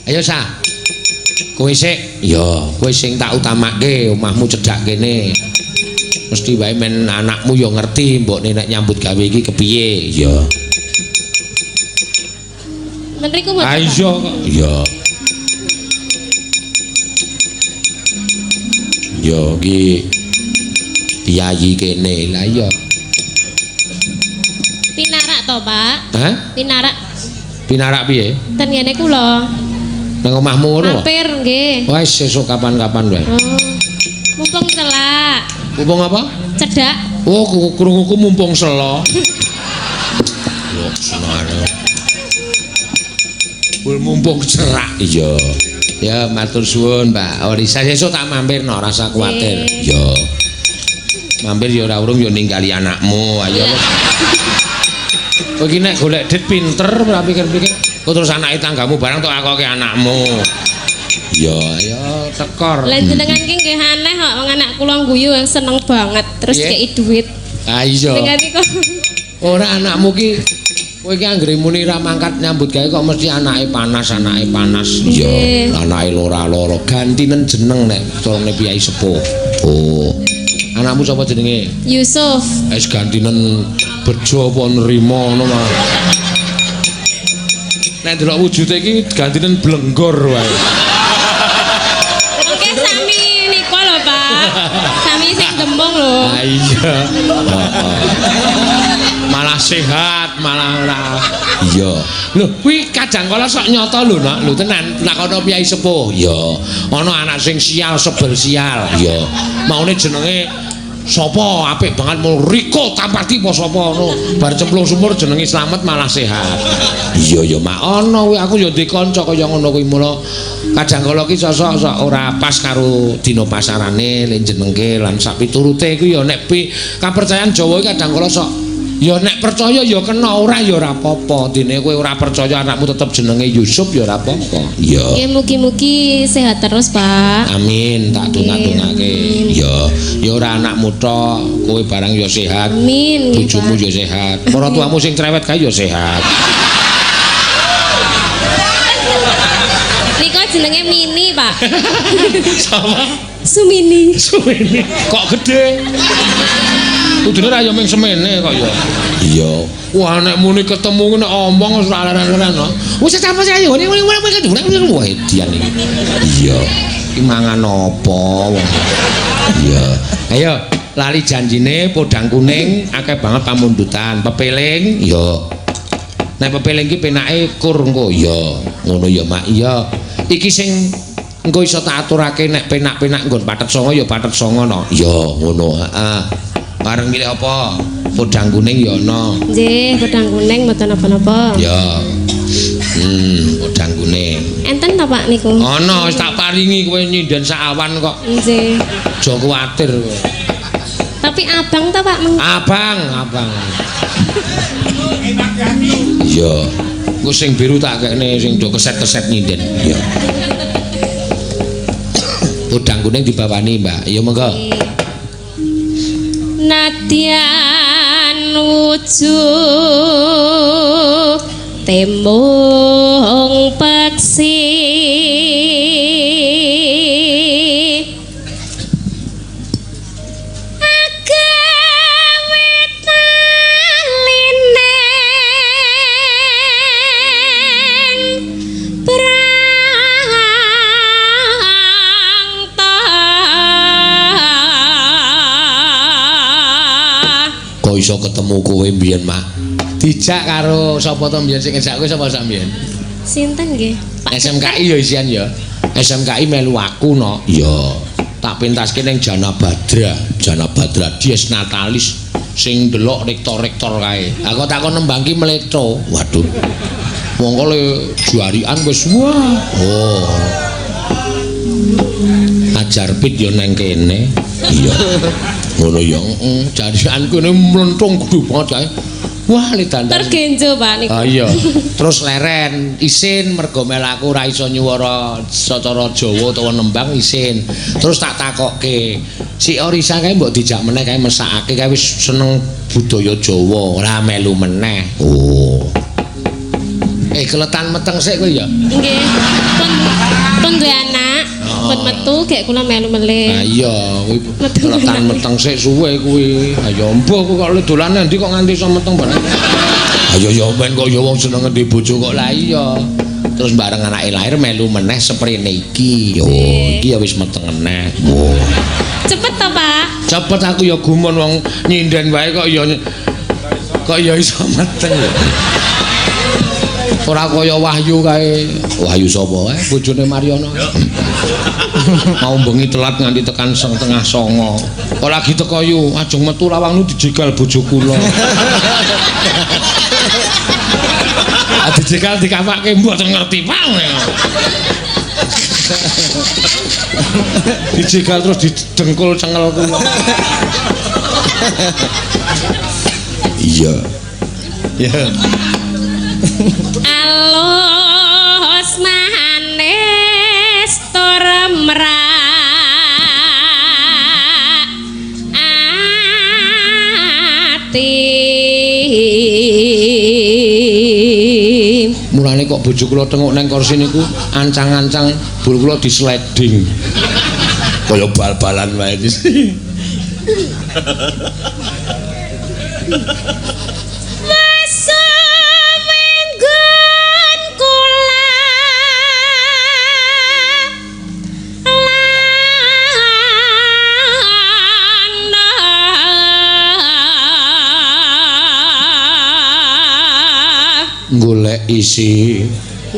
Ayo Sa. Kowe sik. Ya, kowe sing tak utamake, omahmu cedhak kene. Mesti wae men anakmu ya ngerti mbokne nek nyambut gawe iki kepiye. Ya. Menriku mboten. Ayo kok. Ya. Yo iki piyayi kene lah ya. Pinarak to, Pak? Hah? Pinarak. Pinarak piye? Ten ngene ku lho. Nang omahmu ngono. Mampir nggih. Wis sesuk kapan-kapan wae. Oh. Mumpung celak. Mumpung apa? Cedak. Oh, krunguku mumpung selo. Yo senare. Mumpung cerak iya. Ya matur suwun Mbak Orisa sesuk tak mampir no rasa kuwatir. Ya. Mampir ya ora urung ya ninggali anakmu. Ayo. Kowe iki nek golek dit pinter ora pikir-pikir. Kok terus anake tanggamu barang tok akoke anakmu. Ya, ya tekor. Lah jenengan ki nggih aneh kok wong anak kula guyu seneng banget terus kei duit. Ah iya. Dengan iku. Ora anakmu ki kowe iki anggere muni ra mangkat nyambut gawe kok mesti anake panas. Iya, anake lora-lora. Gantinen jeneng nek carane piyai sepuh. Oh. Anakmu sapa jenenge? Yusuf. Wis gantinen bejo apa nrimo ngono mah. Nek delok wujude iki gantinen blenggor wae. Oke sami nika lho, Pak. Sami sing gembong lho. Ah iya. Malah sehat, malah ora. Iya. Lho, kuwi kadang kala sok nyata lho, Nak. Lho tenan, takono piyai sepuh. Ya, ana anak sing sial sebel sial. Ya. Maune jenenge sapa apik banget mul Riko Tampati apa sapa ngono. Bar cemplung sumur jenenge Slamet malah sehat. Iya ya, Mak. Ana kuwi aku ya ndek kanca kaya ngono kuwi mula kadang kala ki sosok ora pas karo dina pasarane le jenengke lan sak piturute iku ya nek kapercayaan Jawa iki kadang kala sok ya nek percaya ya kena ora ya ora apa-apa. Dene kowe ora percaya anakmu tetep jenenge Yusuf ya ora apa-apa. Ya. Nggih mugi-mugi sehat terus, Pak. Amin, tak donga-dongake. Ya, ya ora anakmu tok, kowe barang ya sehat. Amin. Bojomu ya sehat. Para tuamu sing cerewet kae ya sehat. Nika jenenge Mini, Pak. Sama Sumini. Sumini. Kok gede? Kudune ra ya ming semene kok ya. Iya. Wah nek muni ketemu nek omong wis leren-leren no. Wis apa sih ayo ngene wah edian iki. Iya. Iki mangan apa wong. Iya. Ayo lali janjine podang kuning akeh banget pamundutan. Pepeling ya. Nek pepeling ki penake kur engko ya. Ngono ya Mak. Iya. Iki sing engko iso tak aturake nek penak-penak nggon pathet songo ya pathet songo no. Ya ngono, heeh. Bareng milih apa? Podang kuning ya ana. Nggih, podang kuning mboten napa-napa. Ya. Podang kuning. Enten ta Pak niku? Ana wis tak paringi kowe nyinden sak awan kok. Nggih. Aja kuwatir kowe. Tapi abang ta Pak? Abang. Iya. Ku sing biru tak kene sing do keset-keset nyinden. Iya. Podang kuning dibawani, Mbak. Ya monggo. Nadyan wujud tembung peksi agawe talineng kok iso ketemu kowe mbiyen Mak dijak karo sapa to mbiyen sing ngejak kowe sapa sak mbiyen sinten nggih Pak SMKI ya isian ya SMKI melu aku no iya tak pentaske ning Jana Badra Dies Natalis sing delok rektor-rektor kae aku takon nembangki meleto waduh mongko le juarian wis wah oh ajar pit yo nang kene iya ngono ya jarianku ini mlentung gede banget kae wah li dandang tergenjo Pak niku ah iya terus leren isin mergo melaku ora iso nyuwara secara Jawa utawa nembang isin terus tak takokke si Orisa kae mbok dijak meneh kae mesakake kae wis seneng budaya Jawa ora melu meneh oh keletan meteng sik kowe ya nggih pun sampun metu gek kula melu melih. Lah iya kuwi retan meteng sik suwe kuwi. Ha ya mbah kok lu dolan ndi kok nganti iso meteng barang. Ayo ya men kok ya wong seneng ngendi bojo kok lah iya. Terus bareng anake lahir melu meneh seprene iki. Yo iki ya wis meteng meneh. Wo. Cepet to, Pak? Cepet aku ya gumun wong nyinden wae kok ya iso meteng. Ora kaya Wahyu kae. Wahyu sapa wae? Bojone Mariono. Mau bengi telat nganti tekan setengah 09:00. Kok lagi teko yu, ajeng metu lawangmu dijegal bojo kula. Dijegal dikapake mboten ngerti Pak. Dijegal terus didengkul cengel kula. Iya. Ya. Alus manis tur mrak ati. Mulane kok bojo kula tengok nang kursi niku ancang-ancang bul kula disliding. Kaya bal-balan wae.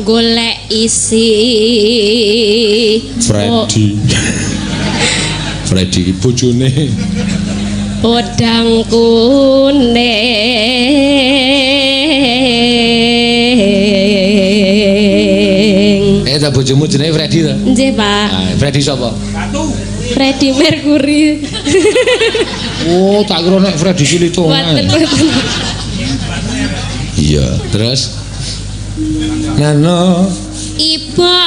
Golek isi Freddy bojone podang kuning. Ta bojomu jenenge Freddy ta? Nggih, Pak. Freddy sapa? Freddy Mercury. Oh, tak kira nek Freddy Silito. Iya, terus Nano iba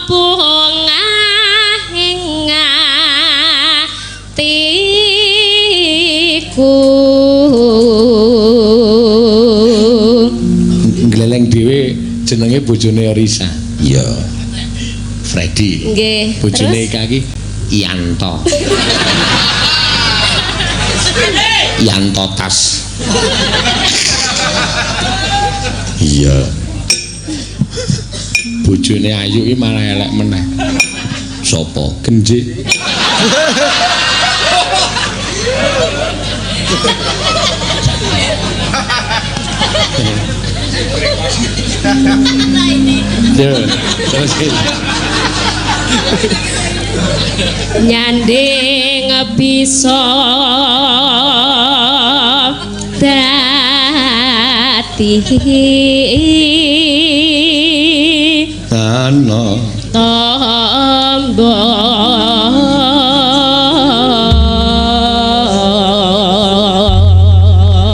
bunga ing atiku gleleng dhewe jenenge bojone Risa. Iya. Freddy. Nggih. Bojone iki Yanto. Yanto tas. Iya. Bojone Ayu iki malah elek meneh. Sopo? Genjik. Yo, terus nyanding bisa dadi ana tombo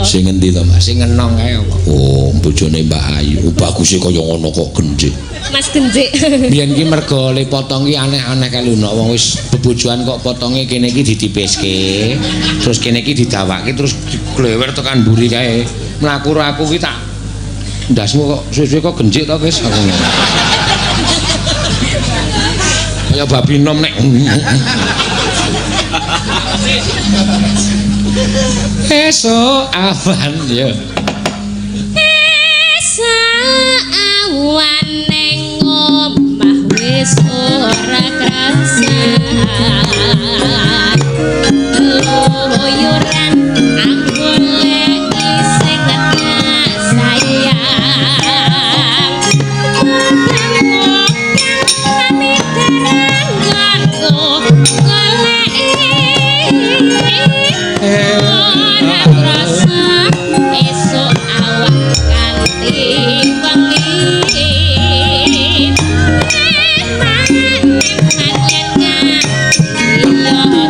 sing endi to Mas? Sing enong kae apa? Oh, bojone Mbak Ayu. Baguse kaya ngono kok genjik. Mas genjik. Biyen ki mergo le potong ki aneh-aneh kae lho nek wong wis bebojoan kok potonge kene iki ditipiske. Terus kene iki didawake terus diglewer tekan mburi kae. Mlaku aku ki tak ndasmu kok suwe-suwe kok genjik to wis aku. Kaya babi nom nek. Esok awan ya. Esok awan ning omah wis ora krasa. Loyuran aku lagi sing sayang. Kami terangganku golek ora rasa esok awan kanthi wengi eman yen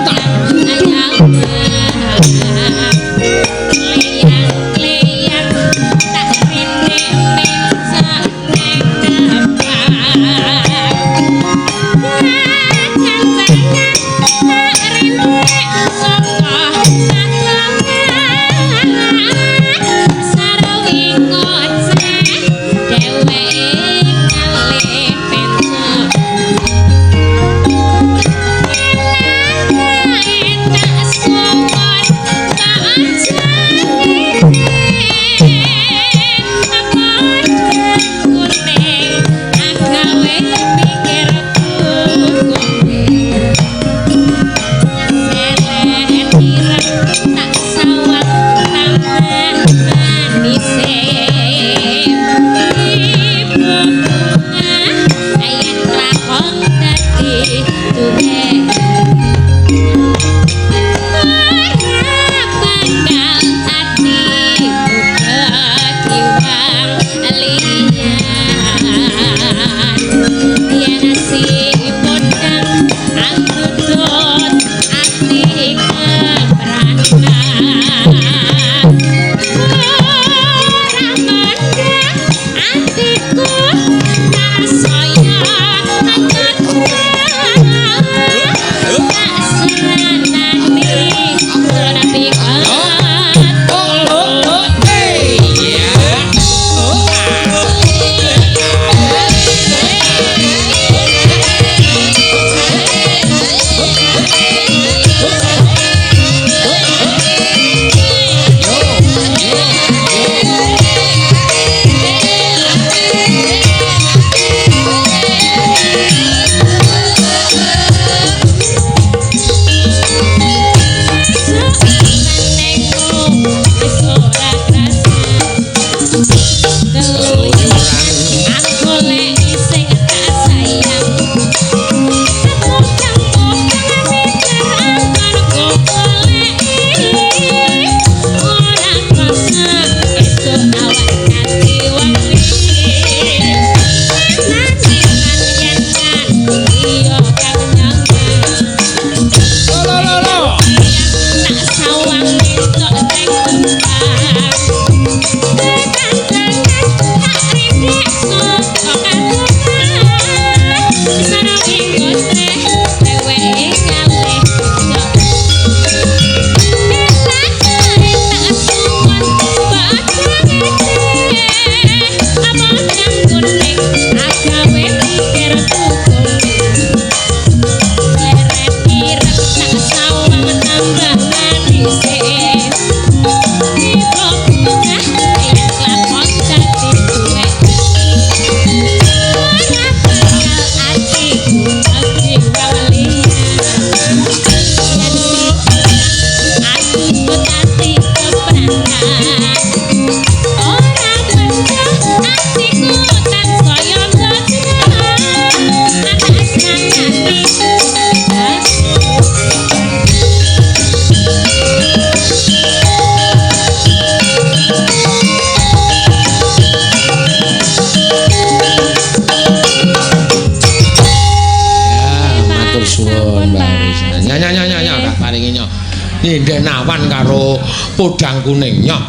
Sinden awan karo podang kuning nyok.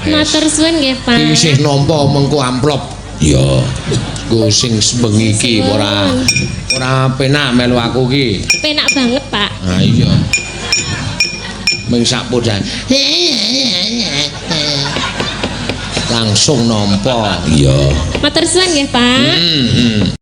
Matur suwun nggih, Pak. Iki isih nampa mengko amplop. Ya. Ku sing bengi iki ora penak melu aku iki. Penak banget, Pak. Ha iya. Ming sak podang. Langsung nampa. Iya. Matur suwun nggih, Pak.